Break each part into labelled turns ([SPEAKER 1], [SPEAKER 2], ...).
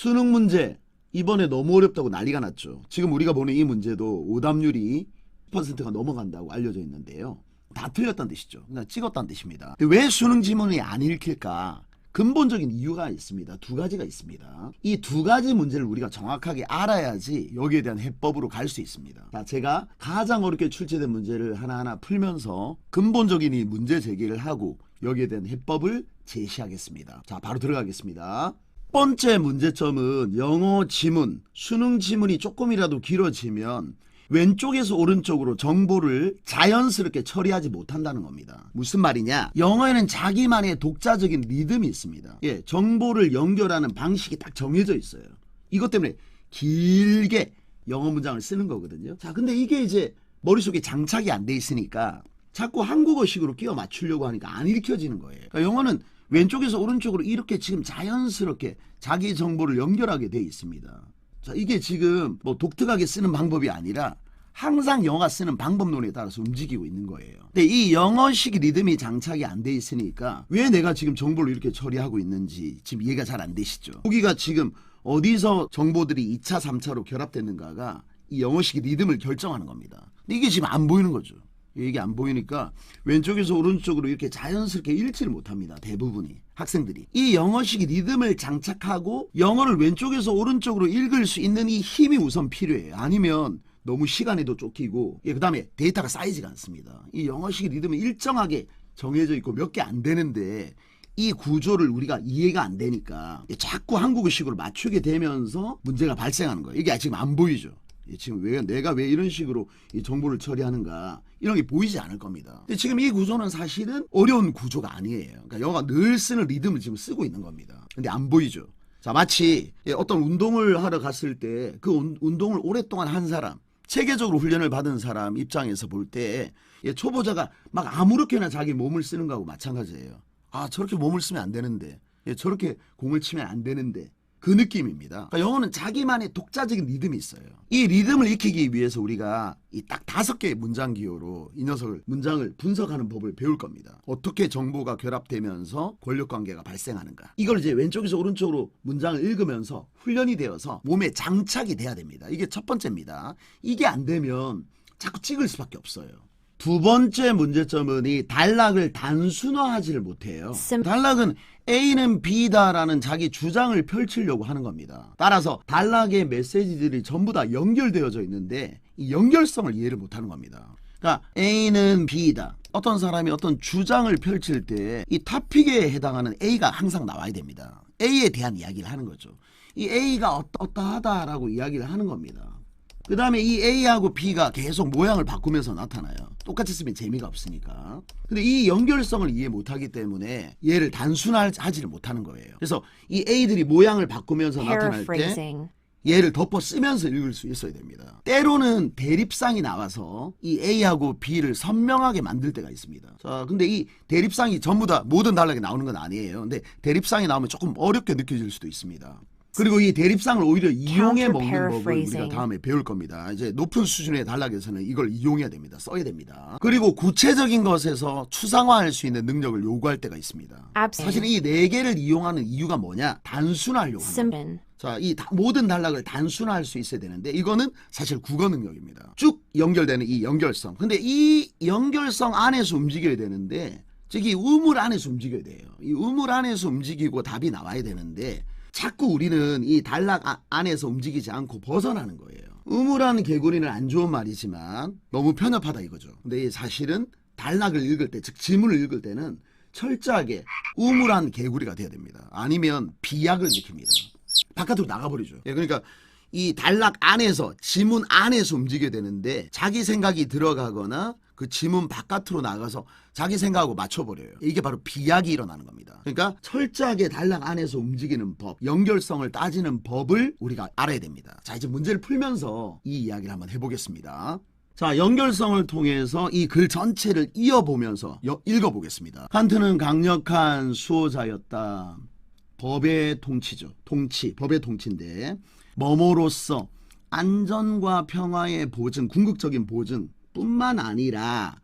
[SPEAKER 1] 수능 문제 이번에 너무 어렵다고 난리가 났죠. 지금 우리가 보는 이 문제도 오답률이 10%가 넘어간다고 알려져 있는데요. 다 틀렸다는 뜻이죠. 그냥 찍었다는 뜻입니다. 왜 수능 지문이 안 읽힐까? 근본적인 이유가 있습니다. 두 가지가 있습니다. 이 두 가지 문제를 우리가 정확하게 알아야지 여기에 대한 해법으로 갈 수 있습니다. 자, 제가 가장 어렵게 출제된 문제를 하나하나 풀면서 근본적인 이 문제 제기를 하고 여기에 대한 해법을 제시하겠습니다. 자, 바로 들어가겠습니다. 첫 번째 문제점은 영어 지문, 수능 지문이 조금이라도 길어지면 왼쪽에서 오른쪽으로 정보를 자연스럽게 처리하지 못한다는 겁니다. 무슨 말이냐? 영어에는 자기만의 독자적인 리듬이 있습니다. 예, 정보를 연결하는 방식이 딱 정해져 있어요. 이것 때문에 길게 영어 문장을 쓰는 거거든요. 자, 근데 이게 이제 머릿속에 장착이 안 돼 있으니까 자꾸 한국어식으로 끼워 맞추려고 하니까 안 읽혀지는 거예요. 그러니까 영어는 왼쪽에서 오른쪽으로 이렇게 지금 자연스럽게 자기 정보를 연결하게 돼 있습니다. 자, 이게 지금 뭐 독특하게 쓰는 방법이 아니라 항상 영어가 쓰는 방법론에 따라서 움직이고 있는 거예요. 근데 이 영어식 리듬이 장착이 안 돼 있으니까 왜 내가 지금 정보를 이렇게 처리하고 있는지 지금 이해가 잘 안 되시죠? 여기가 지금 어디서 정보들이 2차, 3차로 결합됐는가가 이 영어식 리듬을 결정하는 겁니다. 근데 이게 지금 안 보이는 거죠. 이게 안 보이니까 왼쪽에서 오른쪽으로 이렇게 자연스럽게 읽지를 못합니다. 대부분이 학생들이 이 영어식 리듬을 장착하고 영어를 왼쪽에서 오른쪽으로 읽을 수 있는 이 힘이 우선 필요해요. 아니면 너무 시간에도 쫓기고 그 다음에 데이터가 쌓이지가 않습니다. 이 영어식 리듬은 일정하게 정해져 있고 몇 개 안 되는데 이 구조를 우리가 이해가 안 되니까 자꾸 한국어식으로 맞추게 되면서 문제가 발생하는 거예요. 이게 지금 안 보이죠. 지금 내가 왜 이런 식으로 이 정보를 처리하는가 이런 게 보이지 않을 겁니다. 근데 지금 이 구조는 사실은 어려운 구조가 아니에요. 그러니까 영어가 늘 쓰는 리듬을 지금 쓰고 있는 겁니다. 근데 안 보이죠. 자, 마치 어떤 운동을 하러 갔을 때 그 운동을 오랫동안 한 사람, 체계적으로 훈련을 받은 사람 입장에서 볼 때 초보자가 막 아무렇게나 자기 몸을 쓰는 거하고 마찬가지예요. 아, 저렇게 몸을 쓰면 안 되는데, 저렇게 공을 치면 안 되는데, 그 느낌입니다. 그러니까 영어는 자기만의 독자적인 리듬이 있어요. 이 리듬을 익히기 위해서 우리가 이 딱 5개의 문장 기호로 이 녀석을 문장을 분석하는 법을 배울 겁니다. 어떻게 정보가 결합되면서 권력 관계가 발생하는가. 이걸 이제 왼쪽에서 오른쪽으로 문장을 읽으면서 훈련이 되어서 몸에 장착이 돼야 됩니다. 이게 첫 번째입니다. 이게 안 되면 자꾸 찍을 수밖에 없어요. 두 번째 문제점은 이 단락을 단순화하지를 못해요. 단락은 A는 B다라는 자기 주장을 펼치려고 하는 겁니다. 따라서 단락의 메시지들이 전부 다 연결되어져 있는데 이 연결성을 이해를 못하는 겁니다. 그러니까 A는 B다. 어떤 사람이 어떤 주장을 펼칠 때 이 토픽에 해당하는 A가 항상 나와야 됩니다. A에 대한 이야기를 하는 거죠. 이 A가 어떠하다라고 이야기를 하는 겁니다. 그 다음에 이 A하고 B가 계속 모양을 바꾸면서 나타나요. 똑같이 쓰면 재미가 없으니까. 근데 이 연결성을 이해 못하기 때문에 얘를 단순하지를 못하는 거예요. 그래서 이 A들이 모양을 바꾸면서 나타날 때 얘를 덮어 쓰면서 읽을 수 있어야 됩니다. 때로는 대립상이 나와서 이 A하고 B를 선명하게 만들 때가 있습니다. 자, 근데 이 대립상이 전부 다 모든 단락에 나오는 건 아니에요. 근데 대립상이 나오면 조금 어렵게 느껴질 수도 있습니다. 그리고 이 대립상을 오히려 이용해 먹는 법을 우리가 다음에 배울 겁니다. 이제 높은 수준의 단락에서는 이걸 이용해야 됩니다. 써야 됩니다. 그리고 구체적인 것에서 추상화할 수 있는 능력을 요구할 때가 있습니다. 사실 이 4개를 이용하는 이유가 뭐냐? 단순화하려고 하는 거예요. 자, 이 모든 단락을 단순화할 수 있어야 되는데 이거는 사실 국어 능력입니다. 쭉 연결되는 이 연결성. 근데 이 연결성 안에서 움직여야 되는데 즉 이 우물 안에서 움직여야 돼요. 이 우물 안에서 움직이고 답이 나와야 되는데 자꾸 우리는 이 단락 안에서 움직이지 않고 벗어나는 거예요. 우물안 개구리는 안 좋은 말이지만 너무 편협하다 이거죠. 근데 사실은 단락을 읽을 때, 즉 지문을 읽을 때는 철저하게 우물안 개구리가 돼야 됩니다. 아니면 비약을 지킵니다. 바깥으로 나가버리죠. 그러니까 이 단락 안에서, 지문 안에서 움직여야 되는데 자기 생각이 들어가거나 그 지문 바깥으로 나가서 자기 생각하고 맞춰버려요. 이게 바로 비약이 일어나는 겁니다. 그러니까 철저하게 단락 안에서 움직이는 법, 연결성을 따지는 법을 우리가 알아야 됩니다. 자, 이제 문제를 풀면서 이 이야기를 한번 해보겠습니다. 자, 연결성을 통해서 이 글 전체를 이어보면서 읽어보겠습니다. 칸트는 강력한 수호자였다. 법의 통치죠. 법의 통치인데 뭐뭐로써 안전과 평화의 보증, 궁극적인 보증 뿐만 아니라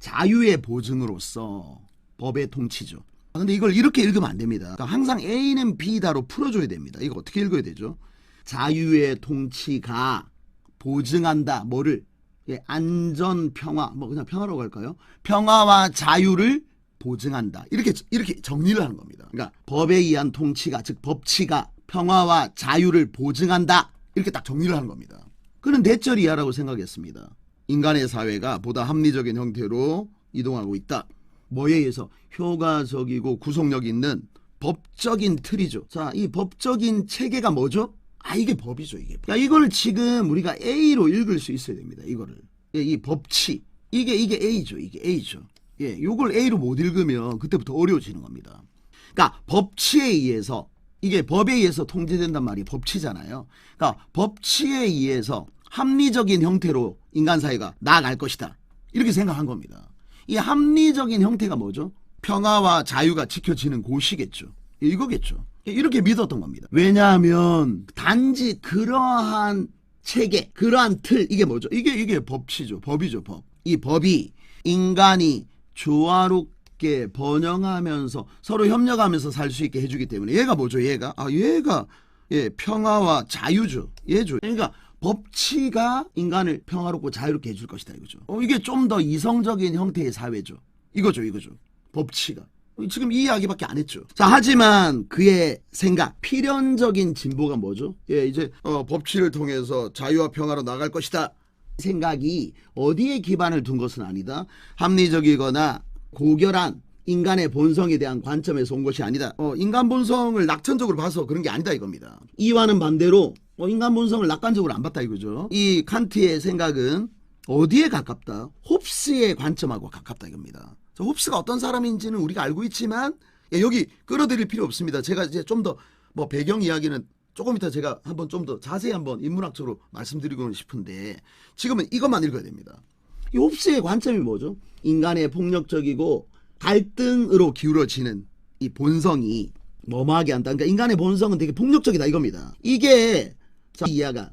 [SPEAKER 1] 자유의 보증으로서 법의 통치죠. 근데 이걸 이렇게 읽으면 안 됩니다. 그러니까 항상 A는 B다로 풀어줘야 됩니다. 이거 어떻게 읽어야 되죠? 자유의 통치가 보증한다. 뭐를? 예, 안전, 평화, 뭐 그냥 평화라고 할까요? 평화와 자유를 보증한다. 이렇게 정리를 하는 겁니다. 그러니까 법에 의한 통치가, 즉 법치가 평화와 자유를 보증한다. 이렇게 딱 정리를 하는 겁니다. 그는 대절 이하라고 생각했습니다. 인간의 사회가 보다 합리적인 형태로 이동하고 있다. 뭐에 의해서? 효과적이고 구속력 있는 법적인 틀이죠. 자, 이 법적인 체계가 뭐죠? 이게 법이죠, 이게. 야, 이걸 지금 우리가 A로 읽을 수 있어야 됩니다, 이거를. 예, 이 법치. 이게 A죠, 이게 A죠. 예, 요걸 A로 못 읽으면 그때부터 어려워지는 겁니다. 그러니까 법치에 의해서, 이게 법에 의해서 통제된단 말이 법치잖아요. 그러니까 법치에 의해서 합리적인 형태로 인간 사회가 나아갈 것이다. 이렇게 생각한 겁니다. 이 합리적인 형태가 뭐죠? 평화와 자유가 지켜지는 곳이겠죠. 이거겠죠. 이렇게 믿었던 겁니다. 왜냐하면 단지 그러한 체계, 그러한 틀, 이게 뭐죠? 이게 법치죠. 법이죠, 법. 이 법이 인간이 조화롭게 번영하면서 서로 협력하면서 살 수 있게 해주기 때문에 얘가 뭐죠? 얘가 예, 평화와 자유죠. 얘죠. 그러니까 법치가 인간을 평화롭고 자유롭게 해줄 것이다, 이거죠. 이게 좀 더 이성적인 형태의 사회죠. 이거죠. 법치가. 지금 이 이야기밖에 안 했죠. 자, 하지만 그의 생각, 필연적인 진보가 뭐죠? 예, 이제 법치를 통해서 자유와 평화로 나갈 것이다. 생각이 어디에 기반을 둔 것은 아니다. 합리적이거나 고결한 인간의 본성에 대한 관점에서 온 것이 아니다. 인간 본성을 낙천적으로 봐서 그런 게 아니다, 이겁니다. 이와는 반대로 인간 본성을 낙관적으로 안 봤다, 이거죠. 이 칸트의 생각은 어디에 가깝다? 홉스의 관점하고 가깝다, 이겁니다. 홉스가 어떤 사람인지는 우리가 알고 있지만, 예, 여기 끌어들일 필요 없습니다. 제가 이제 좀 더 뭐 배경 이야기는 조금 이따 제가 한번 좀 더 자세히 한번 인문학적으로 말씀드리고는 싶은데, 지금은 이것만 읽어야 됩니다. 이 홉스의 관점이 뭐죠? 인간의 폭력적이고 갈등으로 기울어지는 이 본성이 뭐뭐하게 한다. 그러니까 인간의 본성은 되게 폭력적이다, 이겁니다. 이게 이하가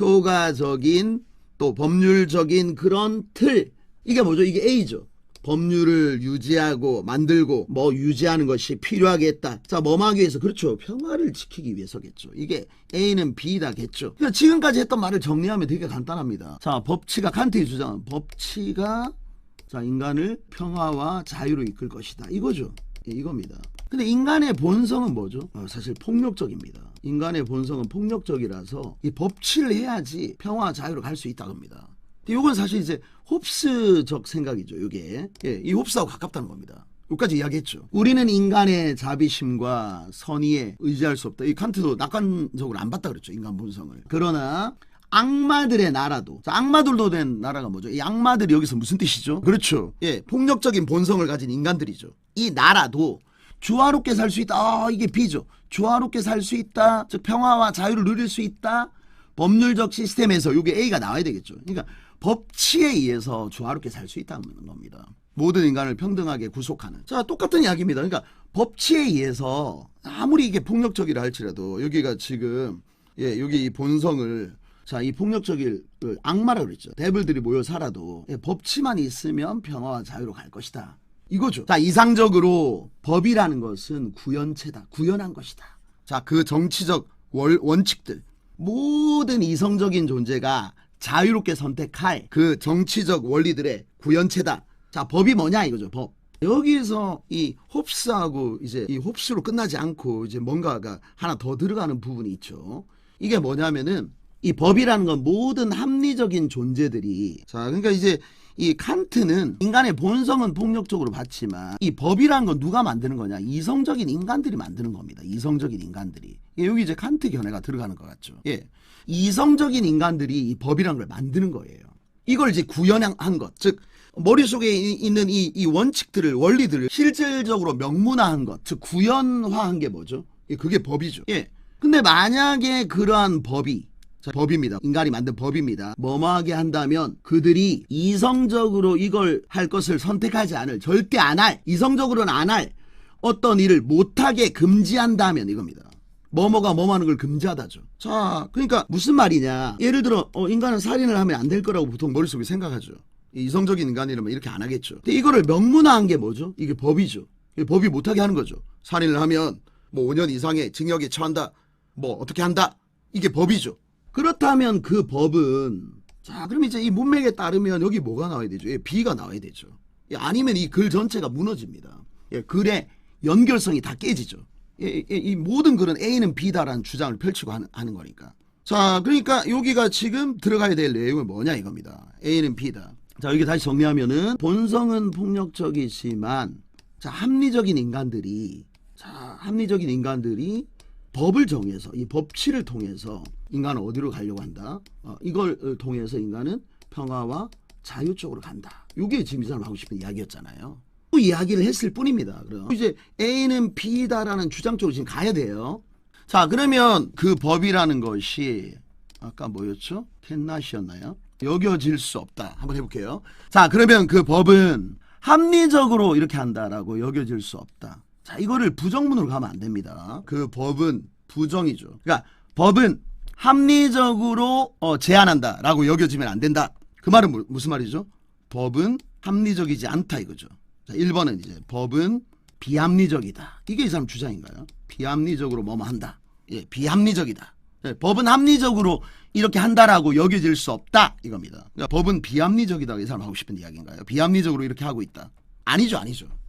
[SPEAKER 1] 효과적인 또 법률적인 그런 틀, 이게 뭐죠? 이게 A죠. 법률을 유지하고 만들고 뭐 유지하는 것이 필요하겠다. 자, 뭐하기 위해서? 그렇죠. 평화를 지키기 위해서겠죠. 이게 A는 B다겠죠. 그러니까 지금까지 했던 말을 정리하면 되게 간단합니다. 자, 법치가, 칸트의 주장은 법치가 자, 인간을 평화와 자유로 이끌 것이다. 이거죠. 예, 이겁니다. 근데 인간의 본성은 뭐죠? 사실 폭력적입니다. 인간의 본성은 폭력적이라서 이 법치를 해야지 평화와 자유로 갈 수 있다고 합니다. 이건 사실 이제 홉스적 생각이죠. 이게 예, 이 홉스하고 가깝다는 겁니다. 여기까지 이야기했죠. 우리는 인간의 자비심과 선의에 의지할 수 없다. 이 칸트도 낙관적으로 안 봤다 그랬죠. 인간 본성을. 그러나 악마들의 나라도, 자, 악마들도 된 나라가 뭐죠? 이 악마들이 여기서 무슨 뜻이죠? 그렇죠. 예, 폭력적인 본성을 가진 인간들이죠. 이 나라도 조화롭게 살 수 있다. 이게 B죠. 조화롭게 살 수 있다. 즉 평화와 자유를 누릴 수 있다. 법률적 시스템에서 이게 A가 나와야 되겠죠. 그러니까 법치에 의해서 조화롭게 살 수 있다는 겁니다. 모든 인간을 평등하게 구속하는. 자, 똑같은 이야기입니다. 그러니까 법치에 의해서 아무리 이게 폭력적이라 할지라도 여기가 지금 예, 여기 이 본성을 자, 이 폭력적인 악마라고 그랬죠. 데블들이 모여 살아도 예, 법치만 있으면 평화와 자유로 갈 것이다. 이거죠. 자, 이상적으로 법이라는 것은 구현체다. 구현한 것이다. 자, 그 정치적 원칙들, 모든 이성적인 존재가 자유롭게 선택할 그 정치적 원리들의 구현체다. 자, 법이 뭐냐 이거죠. 법. 여기에서 이 홉스하고 이제 이 홉스로 끝나지 않고 이제 뭔가가 하나 더 들어가는 부분이 있죠. 이게 뭐냐면은 이 법이라는 건 모든 합리적인 존재들이, 자, 그러니까 이제 이 칸트는 인간의 본성은 폭력적으로 봤지만 이 법이라는 건 누가 만드는 거냐? 이성적인 인간들이 만드는 겁니다. 이성적인 인간들이. 여기 이제 칸트 견해가 들어가는 것 같죠. 예. 이성적인 인간들이 이 법이라는 걸 만드는 거예요. 이걸 이제 구현한 것. 즉, 머릿속에 있는 이 원칙들을, 원리들을 실질적으로 명문화한 것. 즉, 구현화한 게 뭐죠? 예, 그게 법이죠. 예. 근데 만약에 그러한 법이, 자, 법입니다. 인간이 만든 법입니다. 뭐뭐하게 한다면 그들이 이성적으로 이걸 할 것을 선택하지 않을, 절대 안 할, 이성적으로는 안 할 어떤 일을 못하게 금지한다면 이겁니다. 뭐뭐가 뭐하는 걸 금지하다죠. 자, 그러니까 무슨 말이냐. 예를 들어 인간은 살인을 하면 안 될 거라고 보통 머릿속에 생각하죠. 이성적인 인간이라면 이렇게 안 하겠죠. 근데 이거를 명문화한 게 뭐죠? 이게 법이죠. 법이 못하게 하는 거죠. 살인을 하면 뭐 5년 이상의 징역에 처한다. 뭐 어떻게 한다. 이게 법이죠. 그렇다면 그 법은 자 그럼 이제 이 문맥에 따르면 여기 뭐가 나와야 되죠? 예, B가 나와야 되죠. 예, 아니면 이 글 전체가 무너집니다. 예, 글의 연결성이 다 깨지죠. 예, 이 모든 글은 A는 B다라는 주장을 펼치고 하는 거니까. 자 그러니까 여기가 지금 들어가야 될 내용은 뭐냐 이겁니다. A는 B다. 자 여기 다시 정리하면은 본성은 폭력적이지만 자 합리적인 인간들이 법을 정해서 이 법치를 통해서 인간은 어디로 가려고 한다. 이걸 통해서 인간은 평화와 자유 쪽으로 간다. 이게 지금 이 사람 하고 싶은 이야기였잖아요. 그 이야기를 했을 뿐입니다. 그럼 이제 A는 B다라는 주장 쪽으로 지금 가야 돼요. 자 그러면 그 법이라는 것이 아까 뭐였죠? 캔낫이었나요? 여겨질 수 없다. 한번 해볼게요. 자 그러면 그 법은 합리적으로 이렇게 한다라고 여겨질 수 없다. 자 이거를 부정문으로 가면 안 됩니다. 그 법은 부정이죠. 그러니까 법은 합리적으로 제한한다라고 여겨지면 안 된다. 그 말은 무슨 말이죠? 법은 합리적이지 않다 이거죠. 자 1번은 이제 법은 비합리적이다. 이게 이 사람 주장인가요? 비합리적으로 뭐뭐 한다. 예, 비합리적이다. 예, 법은 합리적으로 이렇게 한다라고 여겨질 수 없다 이겁니다. 그러니까 법은 비합리적이다 이 사람 하고 싶은 이야기인가요? 비합리적으로 이렇게 하고 있다. 아니죠.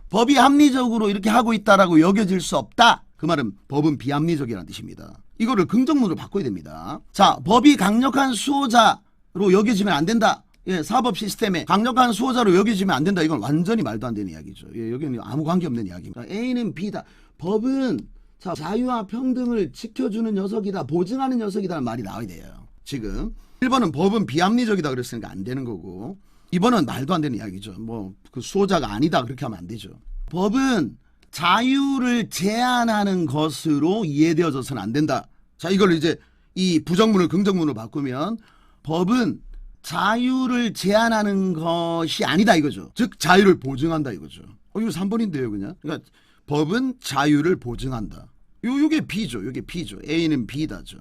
[SPEAKER 1] 법이 합리적으로 이렇게 하고 있다라고 여겨질 수 없다. 그 말은 법은 비합리적이라는 뜻입니다. 이거를 긍정문으로 바꿔야 됩니다. 자, 법이 강력한 수호자로 여겨지면 안 된다. 예, 사법 시스템에 강력한 수호자로 여겨지면 안 된다. 이건 완전히 말도 안 되는 이야기죠. 예, 여기는 아무 관계없는 이야기입니다. A는 B다. 법은 자, 자유와 평등을 지켜주는 녀석이다. 보증하는 녀석이다는 말이 나와야 돼요. 지금 1번은 법은 비합리적이다 그랬으니까 안 되는 거고 2번은 말도 안 되는 이야기죠. 뭐 그 수호자가 아니다 그렇게 하면 안 되죠. 법은 자유를 제한하는 것으로 이해되어져서는 안 된다. 자 이걸 이제 이 부정문을 긍정문으로 바꾸면 법은 자유를 제한하는 것이 아니다 이거죠. 즉 자유를 보증한다 이거죠. 이거 3번인데요 그냥. 그러니까 법은 자유를 보증한다. 요게 B죠. 요게 B죠. A는 B다죠.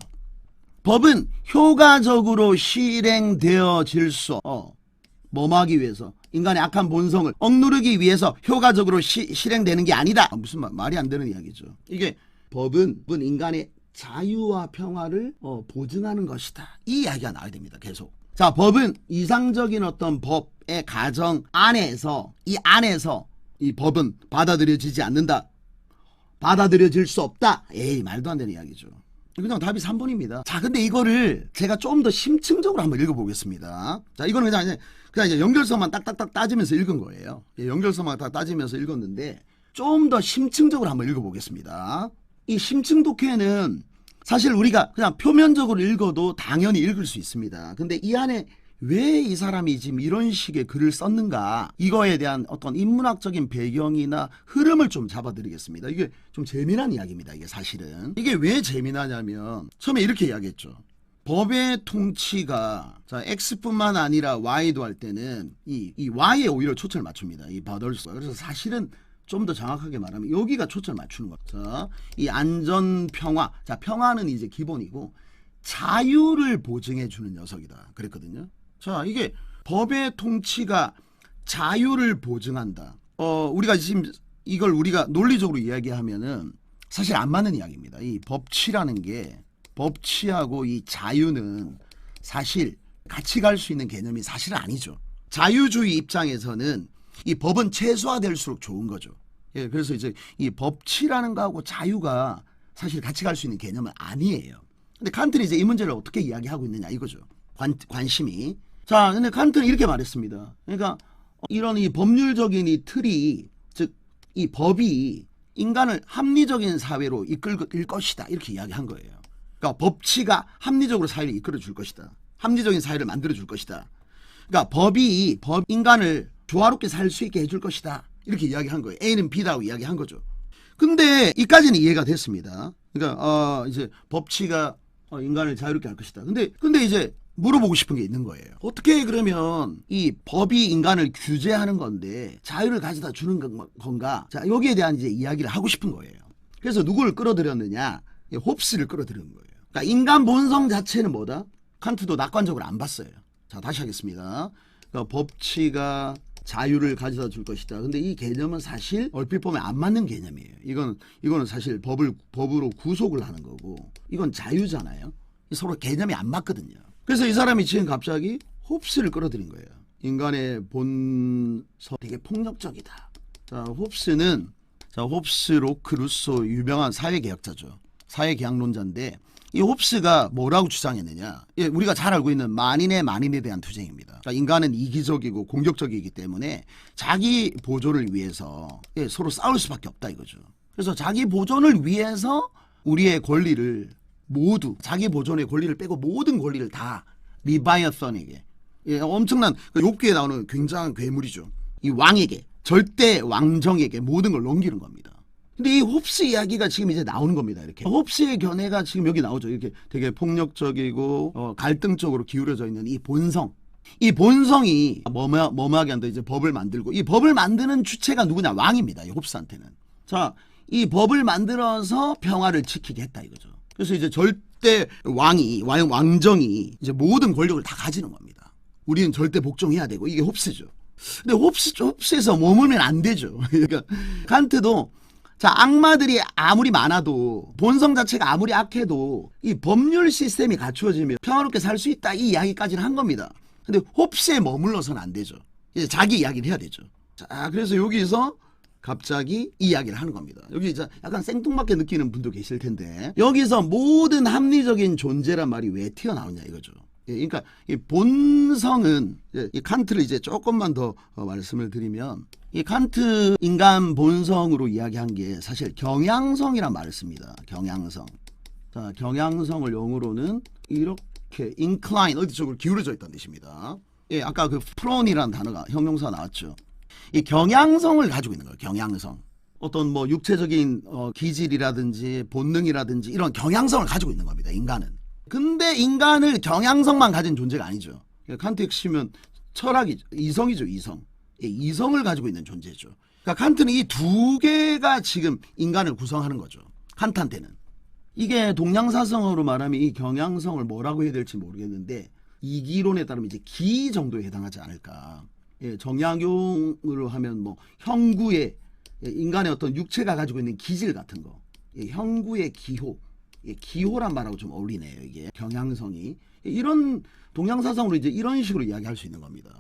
[SPEAKER 1] 법은 효과적으로 실행되어질 수 뭐하기 위해서 인간의 악한 본성을 억누르기 위해서 효과적으로 실행되는 게 아니다. 무슨 말이 안 되는 이야기죠. 이게 법은 인간의 자유와 평화를 보증하는 것이다. 이 이야기가 나와야 됩니다. 계속. 자, 법은 이상적인 어떤 법의 가정 안에서 이 법은 받아들여지지 않는다. 받아들여질 수 없다. 에이 말도 안 되는 이야기죠. 그냥 답이 3번입니다. 자, 근데 이거를 제가 좀 더 심층적으로 한번 읽어보겠습니다. 자, 이거는 그냥 이제 연결성만 딱딱딱 따지면서 읽은 거예요. 예, 연결성만 딱 따지면서 읽었는데 좀 더 심층적으로 한번 읽어보겠습니다. 이 심층 독해는 사실 우리가 그냥 표면적으로 읽어도 당연히 읽을 수 있습니다. 근데 이 안에 왜 이 사람이 지금 이런 식의 글을 썼는가 이거에 대한 어떤 인문학적인 배경이나 흐름을 좀 잡아드리겠습니다. 이게 좀 재미난 이야기입니다. 이게 사실은 이게 왜 재미나냐면 처음에 이렇게 이야기했죠. 법의 통치가 자 X뿐만 아니라 Y도 할 때는 이 Y에 오히려 초점을 맞춥니다. 이 바덜스. 그래서 사실은 좀 더 정확하게 말하면 여기가 초점을 맞추는 거죠. 이 안전 평화. 자 평화는 이제 기본이고 자유를 보증해 주는 녀석이다. 그랬거든요. 자 이게 법의 통치가 자유를 보증한다. 우리가 지금 이걸 우리가 논리적으로 이야기하면은 사실 안 맞는 이야기입니다. 이 법치라는 게 법치하고 이 자유는 사실 같이 갈 수 있는 개념이 사실은 아니죠. 자유주의 입장에서는 이 법은 최소화될수록 좋은 거죠. 예, 그래서 이제 이 법치라는 거하고 자유가 사실 같이 갈 수 있는 개념은 아니에요. 근데 칸트는 이제 이 문제를 어떻게 이야기하고 있느냐 이거죠. 관심이. 자, 근데 칸트는 이렇게 말했습니다. 그러니까 이런 이 법률적인 이 틀이 즉 이 법이 인간을 합리적인 사회로 이끌 것이다 이렇게 이야기한 거예요. 그러니까 법치가 합리적으로 사회를 이끌어 줄 것이다. 합리적인 사회를 만들어 줄 것이다. 그러니까 법 인간을 조화롭게 살 수 있게 해줄 것이다. 이렇게 이야기한 거예요. A는 B라고 이야기한 거죠. 근데 이까지는 이해가 됐습니다. 그러니까 이제 법치가 인간을 자유롭게 할 것이다. 근데 이제 물어보고 싶은 게 있는 거예요. 어떻게 그러면 이 법이 인간을 규제하는 건데 자유를 가져다 주는 건가? 자, 여기에 대한 이제 이야기를 하고 싶은 거예요. 그래서 누구를 끌어들였느냐? 홉스를 끌어들인 거예요. 그러니까 인간 본성 자체는 뭐다? 칸트도 낙관적으로 안 봤어요. 자, 다시 하겠습니다. 그러니까 법치가 자유를 가져다 줄 것이다. 근데 이 개념은 사실 얼핏 보면 안 맞는 개념이에요. 이거는 사실 법으로 구속을 하는 거고, 이건 자유잖아요. 서로 개념이 안 맞거든요. 그래서 이 사람이 지금 갑자기 홉스를 끌어들인 거예요. 인간의 본성 되게 폭력적이다. 자, 홉스, 로크, 루소 유명한 사회개혁자죠. 사회개혁론자인데 이 홉스가 뭐라고 주장했느냐? 예, 우리가 잘 알고 있는 만인의 만인에 대한 투쟁입니다. 그러니까 인간은 이기적이고 공격적이기 때문에 자기 보존을 위해서 서로 싸울 수밖에 없다 이거죠. 그래서 자기 보존을 위해서 우리의 권리를 모두, 자기 보존의 권리를 빼고 모든 권리를 다 리바이어선에게, 엄청난 욥기에 나오는 굉장한 괴물이죠. 이 왕에게, 절대 왕정에게 모든 걸 넘기는 겁니다. 근데 이 홉스 이야기가 지금 이제 나오는 겁니다. 이렇게 홉스의 견해가 지금 여기 나오죠. 이렇게 되게 폭력적이고 갈등적으로 기울어져 있는 이 본성. 이 본성이 머무하게 한다. 이제 법을 만들고, 이 법을 만드는 주체가 누구냐? 왕입니다. 이 홉스한테는. 자, 이 법을 만들어서 평화를 지키게 했다 이거죠. 그래서 이제 절대 왕정이 이제 모든 권력을 다 가지는 겁니다. 우리는 절대 복종해야 되고, 이게 홉스죠. 근데 홉스에서 머물면 안 되죠. 그러니까 칸트도, 자, 악마들이 아무리 많아도, 본성 자체가 아무리 악해도 이 법률 시스템이 갖추어지면 평화롭게 살 수 있다, 이 이야기까지는 한 겁니다. 근데 홉스에 머물러서는 안 되죠. 이제 자기 이야기를 해야 되죠. 자, 그래서 여기서 갑자기 이 이야기를 하는 겁니다. 여기 이제 약간 생뚱맞게 느끼는 분도 계실 텐데, 여기서 모든 합리적인 존재란 말이 왜 튀어나오냐 이거죠. 그러니까 이 본성은, 이 칸트를 이제 조금만 더 말씀을 드리면, 이 칸트 인간 본성으로 이야기한 게 사실 경향성이란 말을 씁니다. 경향성. 자, 경향성을 영어로는 이렇게 incline, 어디 쪽으로 기울어져 있다는 뜻입니다. 예, 아까 그 프론이라는 단어가, 형용사 나왔죠. 이 경향성을 가지고 있는 거예요. 경향성. 어떤 뭐 육체적인 기질이라든지 본능이라든지 이런 경향성을 가지고 있는 겁니다. 인간은. 근데 인간을 경향성만 가진 존재가 아니죠. 칸트 핵심은 철학이죠. 이성이죠. 이성. 예, 이성을 가지고 있는 존재죠. 그러니까 칸트는 이 두 개가 지금 인간을 구성하는 거죠. 칸트한테는. 이게 동양사성어로 말하면 이 경향성을 뭐라고 해야 될지 모르겠는데, 이기론에 따르면 이제 기 정도에 해당하지 않을까. 예, 정약용으로 하면 뭐 형구의, 인간의 어떤 육체가 가지고 있는 기질 같은 거, 형구의 기호, 기호란 말하고 좀 어울리네요. 이게 경향성이, 이런 동양사상으로 이제 이런 식으로 이야기할 수 있는 겁니다.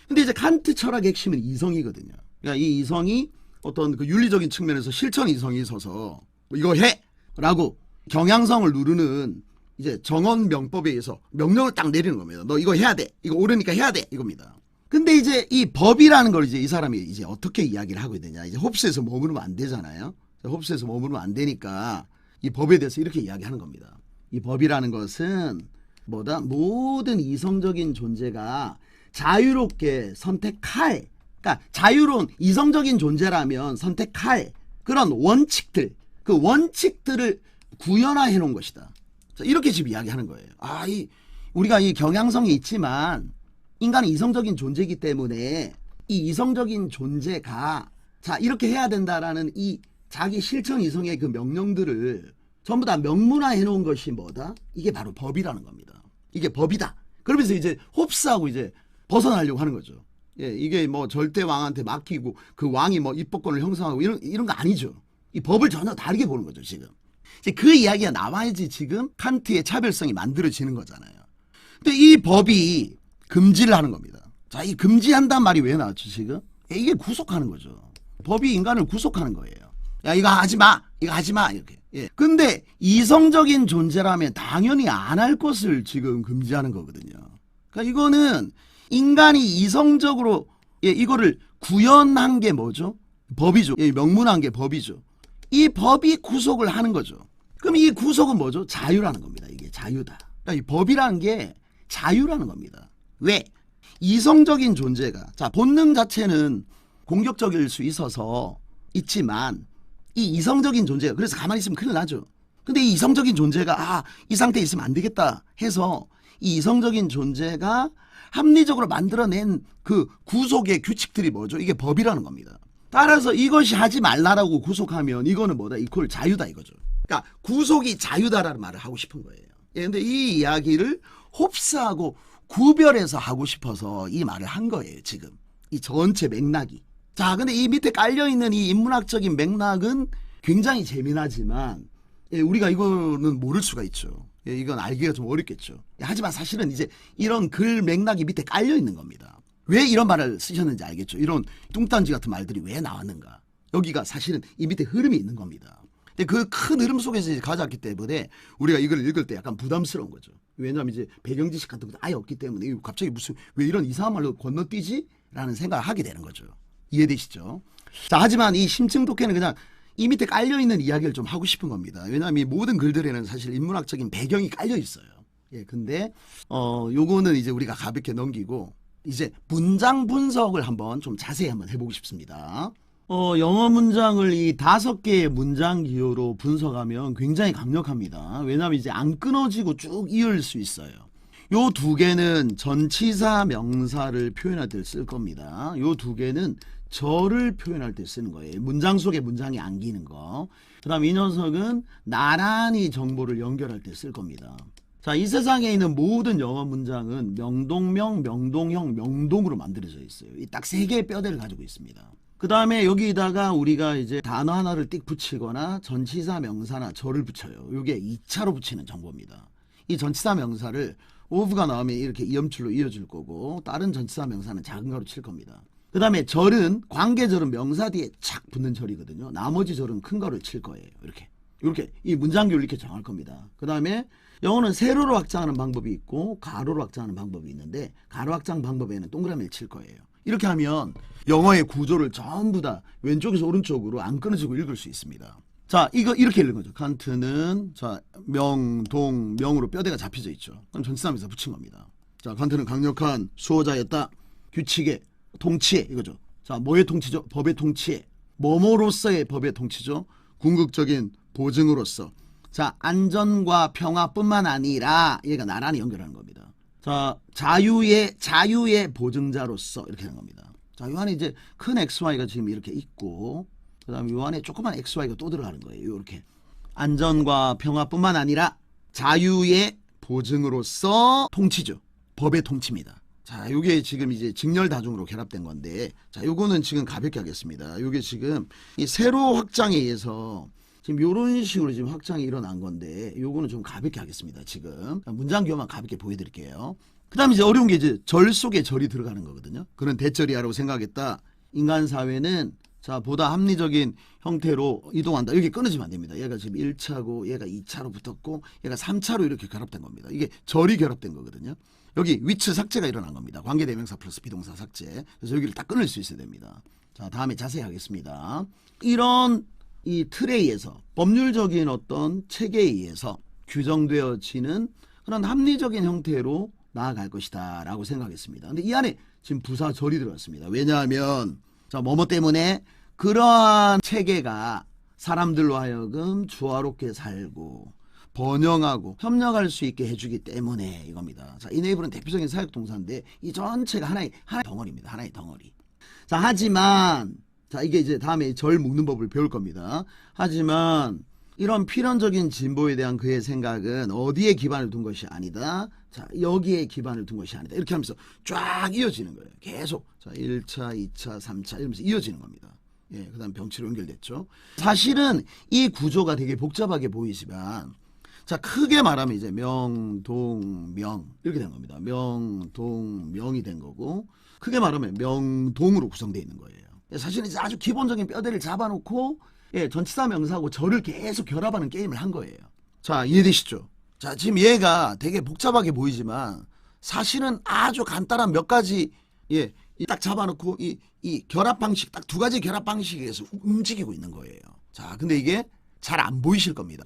[SPEAKER 1] 근데 이제 칸트 철학의 핵심은 이성이거든요. 그러니까 이 이성이 어떤 그 윤리적인 측면에서 실천 이성이 있어서 이거 해라고 경향성을 누르는 이제 정언 명법에 의해서 명령을 딱 내리는 겁니다. 너 이거 해야 돼. 이거 옳으니까 해야 돼. 이겁니다. 근데 이제 이 법이라는 걸 이제 이 사람이 이제 어떻게 이야기를 하고 있느냐. 이제 홉스에서 머무르면 안 되잖아요. 홉스에서 머무르면 안 되니까 이 법에 대해서 이렇게 이야기하는 겁니다. 이 법이라는 것은 뭐다? 모든 이성적인 존재가 자유롭게 선택할, 그러니까 자유로운 이성적인 존재라면 선택할 그런 원칙들, 그 원칙들을 구현화해 놓은 것이다. 자, 이렇게 지금 이야기하는 거예요. 아, 우리가 이 경향성이 있지만 인간은 이성적인 존재이기 때문에 이 이성적인 존재가 자, 이렇게 해야 된다라는 이 자기 실천 이성의 그 명령들을 전부 다 명문화해 놓은 것이 뭐다? 이게 바로 법이라는 겁니다. 이게 법이다. 그러면서 이제 홉스하고 이제 벗어나려고 하는 거죠. 예, 이게 뭐 절대 왕한테 맡기고 그 왕이 뭐 입법권을 형성하고 이런 거 아니죠. 이 법을 전혀 다르게 보는 거죠, 지금. 이제 그 이야기가 나와야지 지금 칸트의 차별성이 만들어지는 거잖아요. 근데 이 법이 금지를 하는 겁니다. 자, 이 금지한단 말이 왜 나왔죠, 지금? 이게 구속하는 거죠. 법이 인간을 구속하는 거예요. 야, 이거 하지 마! 이거 하지 마! 이렇게. 예. 근데 이성적인 존재라면 당연히 안 할 것을 지금 금지하는 거거든요. 그러니까 이거는 인간이 이성적으로, 예, 이거를 구현한 게 뭐죠? 법이죠. 예, 명문한 게 법이죠. 이 법이 구속을 하는 거죠. 그럼 이 구속은 뭐죠? 자유라는 겁니다. 이게 자유다. 그러니까 이 법이라는 게 자유라는 겁니다. 왜? 이성적인 존재가, 자, 본능 자체는 공격적일 수 있지만 이 이성적인 존재가, 그래서 가만히 있으면 큰일 나죠. 근데 이 이성적인 존재가 이 상태에 있으면 안 되겠다 해서 이 이성적인 존재가 합리적으로 만들어낸 그 구속의 규칙들이 뭐죠? 이게 법이라는 겁니다. 따라서 이것이 하지 말라라고 구속하면 이거는 뭐다? 이퀄 자유다 이거죠. 그러니까 구속이 자유다라는 말을 하고 싶은 거예요. 예, 근데 이 이야기를 홉스하고 구별해서 하고 싶어서 이 말을 한 거예요, 지금. 이 전체 맥락이. 자, 근데 이 밑에 깔려있는 이 인문학적인 맥락은 굉장히 재미나지만, 예, 우리가 이거는 모를 수가 있죠. 예, 이건 알기가 좀 어렵겠죠. 예, 하지만 사실은 이제 이런 글 맥락이 밑에 깔려있는 겁니다. 왜 이런 말을 쓰셨는지 알겠죠. 이런 뚱딴지 같은 말들이 왜 나왔는가. 여기가 사실은 이 밑에 흐름이 있는 겁니다. 근데 그 큰 흐름 속에서 이제 가져왔기 때문에 우리가 이걸 읽을 때 약간 부담스러운 거죠. 왜냐하면 이제 배경 지식 같은 것도 아예 없기 때문에 이거 갑자기 무슨 왜 이런 이상한 말로 건너뛰지? 라는 생각을 하게 되는 거죠. 이해되시죠? 자, 하지만 이 심층 독해는 그냥 이 밑에 깔려있는 이야기를 좀 하고 싶은 겁니다. 왜냐하면 이 모든 글들에는 사실 인문학적인 배경이 깔려 있어요. 예, 근데 요거는 이제 우리가 가볍게 넘기고 이제 문장 분석을 한번 좀 자세히 한번 해보고 싶습니다. 영어 문장을 이 5개의 문장 기호로 분석하면 굉장히 강력합니다. 왜냐하면 이제 안 끊어지고 쭉 이을 수 있어요. 요 2개는 전치사 명사를 표현할 때 쓸 겁니다. 요 2개는 저를 표현할 때 쓰는 거예요. 문장 속에 문장이 안기는 거. 그 다음 이 녀석은 나란히 정보를 연결할 때 쓸 겁니다. 자, 이 세상에 있는 모든 영어 문장은 명동명, 명동형, 명동으로 만들어져 있어요. 이 딱 3개의 뼈대를 가지고 있습니다. 그 다음에 여기다가 우리가 이제 단어 하나를 띡 붙이거나 전치사 명사나 절을 붙여요. 이게 2차로 붙이는 정보입니다. 이 전치사 명사를 of가 나오면 이렇게 이음줄로 이어줄 거고 다른 전치사 명사는 작은 가로 칠 겁니다. 그 다음에 절은 관계절은 명사 뒤에 착 붙는 절이거든요. 나머지 절은 큰 가로를 칠 거예요. 이렇게 이 문장교를 이렇게 정할 겁니다. 그 다음에 영어는 세로로 확장하는 방법이 있고 가로로 확장하는 방법이 있는데 가로 확장 방법에는 동그라미를 칠 거예요. 이렇게 하면 영어의 구조를 전부 다 왼쪽에서 오른쪽으로 안 끊어지고 읽을 수 있습니다. 자, 이거 이렇게 읽는 거죠. 칸트는 자 명, 동, 명으로 뼈대가 잡혀져 있죠. 그럼 전치사면서 붙인 겁니다. 자, 칸트는 강력한 수호자였다. 규칙의 통치에 이거죠. 자, 뭐의 통치죠? 법의 통치에. 뭐뭐로서의 법의 통치죠. 궁극적인 보증으로서. 자, 안전과 평화뿐만 아니라 얘가 나란히 연결하는 겁니다. 자, 자유의 보증자로서 이렇게 하는 겁니다. 자, 요 안에 이제 큰 XY가 지금 이렇게 있고 그 다음에 요 안에 조그만 XY가 또 들어가는 거예요. 이렇게 안전과 평화뿐만 아니라 자유의 보증으로서 통치죠. 법의 통치입니다. 자, 요게 지금 이제 직렬다중으로 결합된 건데 자, 요거는 지금 가볍게 하겠습니다. 요게 지금 이 세로 확장에 의해서 지금 요런 식으로 지금 확장이 일어난 건데 요거는 좀 가볍게 하겠습니다. 지금 문장 교만 가볍게 보여드릴게요. 그 다음에 이제 어려운 게 이제 절 속에 절이 들어가는 거거든요. 그런 대절이야라고 생각했다. 인간 사회는 자, 보다 합리적인 형태로 이동한다. 여기 끊어지면 안 됩니다. 얘가 지금 1차고 얘가 2차로 붙었고 얘가 3차로 이렇게 결합된 겁니다. 이게 절이 결합된 거거든요. 여기 위치 삭제가 일어난 겁니다. 관계대명사 플러스 비동사 삭제. 그래서 여기를 딱 끊을 수 있어야 됩니다. 자, 다음에 자세히 하겠습니다. 이런 이 틀에 의해서 법률적인 어떤 체계에 의해서 규정되어지는 그런 합리적인 형태로 나아갈 것이다 라고 생각했습니다. 근데 이 안에 지금 부사절이 들어갔습니다. 왜냐하면 자, 뭐뭐 때문에 그러한 체계가 사람들로 하여금 조화롭게 살고 번영하고 협력할 수 있게 해주기 때문에 이겁니다. 자, 이네이블은 대표적인 사역동사인데 이 전체가 하나의 덩어리입니다. 하나의 덩어리. 자, 하지만 자, 이게 이제 다음에 절 묶는 법을 배울 겁니다. 하지만 이런 필연적인 진보에 대한 그의 생각은 어디에 기반을 둔 것이 아니다. 자, 여기에 기반을 둔 것이 아니다. 이렇게 하면서 쫙 이어지는 거예요. 계속. 자, 1차, 2차, 3차 이러면서 이어지는 겁니다. 예, 그 다음 병치로 연결됐죠. 사실은 이 구조가 되게 복잡하게 보이지만 자, 크게 말하면 이제 명, 동, 명 이렇게 된 겁니다. 명, 동, 명이 된 거고 크게 말하면 명동으로 구성되어 있는 거예요. 사실은 이제 아주 기본적인 뼈대를 잡아놓고 예, 전치사 명사하고 절을 계속 결합하는 게임을 한 거예요. 자, 이해되시죠? 자, 지금 얘가 되게 복잡하게 보이지만 사실은 아주 간단한 몇 가지 예, 딱 잡아놓고 이 결합 방식 딱 2가지 결합 방식에서 움직이고 있는 거예요. 자, 근데 이게 잘 안 보이실 겁니다.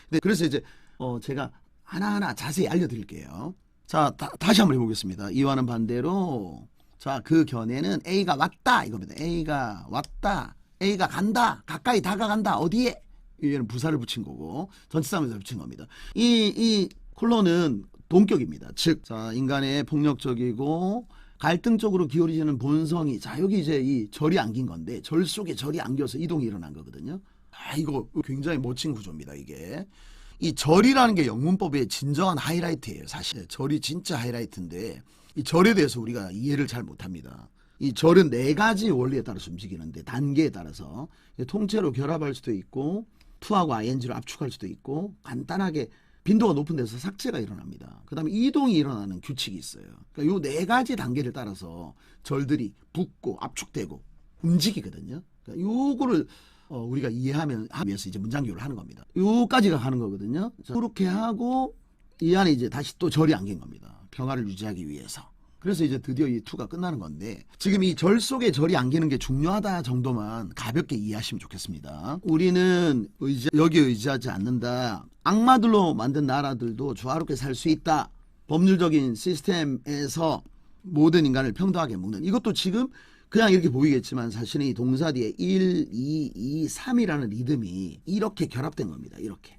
[SPEAKER 1] 근데 그래서 이제 제가 하나하나 자세히 알려드릴게요. 자, 다시 한번 해보겠습니다. 이와는 반대로 자, 그 견해는 A가 왔다 이겁니다. A가 왔다. A가 간다. 가까이 다가간다. 어디에? 얘는 부사를 붙인 거고 전치사면서 붙인 겁니다. 이 콜론은 동격입니다. 즉, 자, 인간의 폭력적이고 갈등적으로 기울이지는 본성이 자, 여기 이제 이 절이 안긴 건데 절 속에 절이 안겨서 이동이 일어난 거거든요. 아, 이거 굉장히 멋진 구조입니다. 이게 이 절이라는 게 영문법의 진정한 하이라이트예요. 사실 절이 진짜 하이라이트인데 이 절에 대해서 우리가 이해를 잘 못합니다. 이 절은 4가지 원리에 따라서 움직이는데 단계에 따라서 통째로 결합할 수도 있고 투하고 ing로 압축할 수도 있고 간단하게 빈도가 높은 데서 삭제가 일어납니다. 그 다음에 이동이 일어나는 규칙이 있어요. 그러니까 요 4가지 단계를 따라서 절들이 붓고 압축되고 움직이거든요. 그러니까 요거를 우리가 이해하면서 이제 문장교를 하는 겁니다. 요까지가 가는 거거든요. 자, 그렇게 하고 이 안에 이제 다시 또 절이 안긴 겁니다. 평화를 유지하기 위해서. 그래서 이제 드디어 이 2가 끝나는 건데 지금 이 절 속에 절이 안기는 게 중요하다 정도만 가볍게 이해하시면 좋겠습니다. 우리는 여기에 의지하지 않는다. 악마들로 만든 나라들도 조화롭게 살 수 있다. 법률적인 시스템에서 모든 인간을 평등하게 묶는 이것도 지금 그냥 이렇게 보이겠지만 사실은 이 동사 뒤에 1, 2, 2, 3이라는 리듬이 이렇게 결합된 겁니다. 이렇게.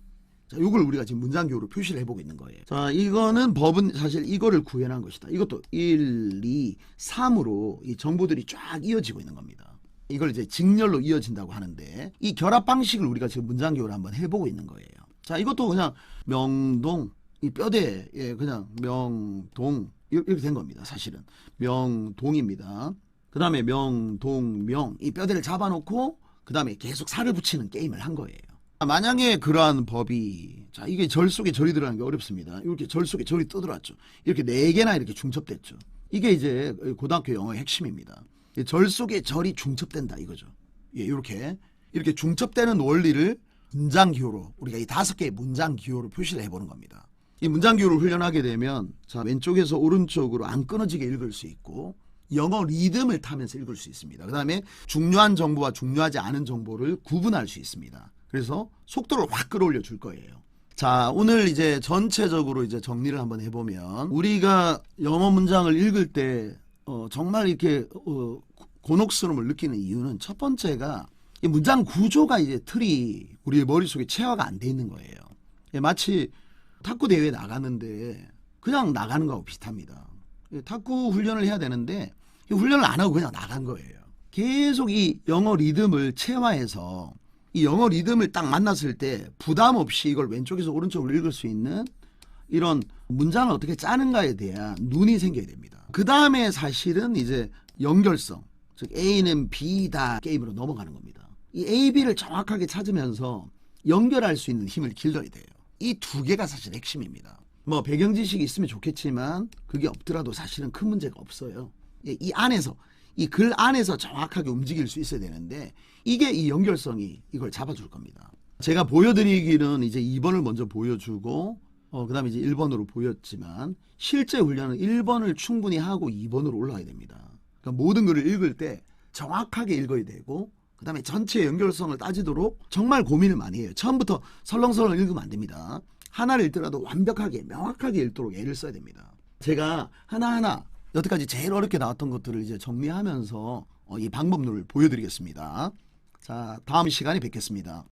[SPEAKER 1] 자, 이걸 우리가 지금 문장교로 표시를 해보고 있는 거예요. 자, 이거는 법은 사실 이거를 구현한 것이다. 이것도 1, 2, 3으로 이 정보들이 쫙 이어지고 있는 겁니다. 이걸 이제 직렬로 이어진다고 하는데 이 결합 방식을 우리가 지금 문장교를 한번 해보고 있는 거예요. 자, 이것도 그냥 명동, 이 뼈대에 그냥 명동 이렇게 된 겁니다. 사실은 명동입니다. 그 다음에 명동명 이 뼈대를 잡아놓고 그 다음에 계속 살을 붙이는 게임을 한 거예요. 만약에 그러한 법이 자 이게 절 속에 절이 들어가는 게 어렵습니다. 이렇게 절 속에 절이 떠들어왔죠. 이렇게 4개나 이렇게 중첩됐죠. 이게 이제 고등학교 영어의 핵심입니다. 절 속에 절이 중첩된다 이거죠. 예, 이렇게 중첩되는 원리를 문장 기호로 우리가 이 5개의 문장 기호로 표시를 해보는 겁니다. 이 문장 기호를 훈련하게 되면 자 왼쪽에서 오른쪽으로 안 끊어지게 읽을 수 있고 영어 리듬을 타면서 읽을 수 있습니다. 그 다음에 중요한 정보와 중요하지 않은 정보를 구분할 수 있습니다. 그래서 속도를 확 끌어올려 줄 거예요. 자, 오늘 이제 전체적으로 이제 정리를 한번 해보면 우리가 영어 문장을 읽을 때 정말 이렇게 곤혹스러움을 느끼는 이유는 첫 번째가 이 문장 구조가 이제 틀이 우리의 머릿속에 체화가 안 돼 있는 거예요. 마치 탁구 대회에 나갔는데 그냥 나가는 거하고 비슷합니다. 탁구 훈련을 해야 되는데 이 훈련을 안 하고 그냥 나간 거예요. 계속 이 영어 리듬을 체화해서 이 영어 리듬을 딱 만났을 때 부담 없이 이걸 왼쪽에서 오른쪽으로 읽을 수 있는 이런 문장을 어떻게 짜는가에 대한 눈이 생겨야 됩니다. 그 다음에 사실은 이제 연결성, 즉 A는 B다 게임으로 넘어가는 겁니다. 이 A, B를 정확하게 찾으면서 연결할 수 있는 힘을 길러야 돼요. 이 2개가 사실 핵심입니다. 뭐 배경 지식이 있으면 좋겠지만 그게 없더라도 사실은 큰 문제가 없어요. 이 안에서 이 글 안에서 정확하게 움직일 수 있어야 되는데 이게 이 연결성이 이걸 잡아줄 겁니다. 제가 보여드리기는 이제 2번을 먼저 보여주고 그 다음에 이제 1번으로 보였지만 실제 훈련은 1번을 충분히 하고 2번으로 올라가야 됩니다. 그러니까 모든 글을 읽을 때 정확하게 읽어야 되고 그 다음에 전체 연결성을 따지도록 정말 고민을 많이 해요. 처음부터 설렁설렁 읽으면 안 됩니다. 하나를 읽더라도 완벽하게 명확하게 읽도록 애를 써야 됩니다. 제가 하나하나 여태까지 제일 어렵게 나왔던 것들을 이제 정리하면서 이 방법론을 보여드리겠습니다. 자, 다음 시간에 뵙겠습니다.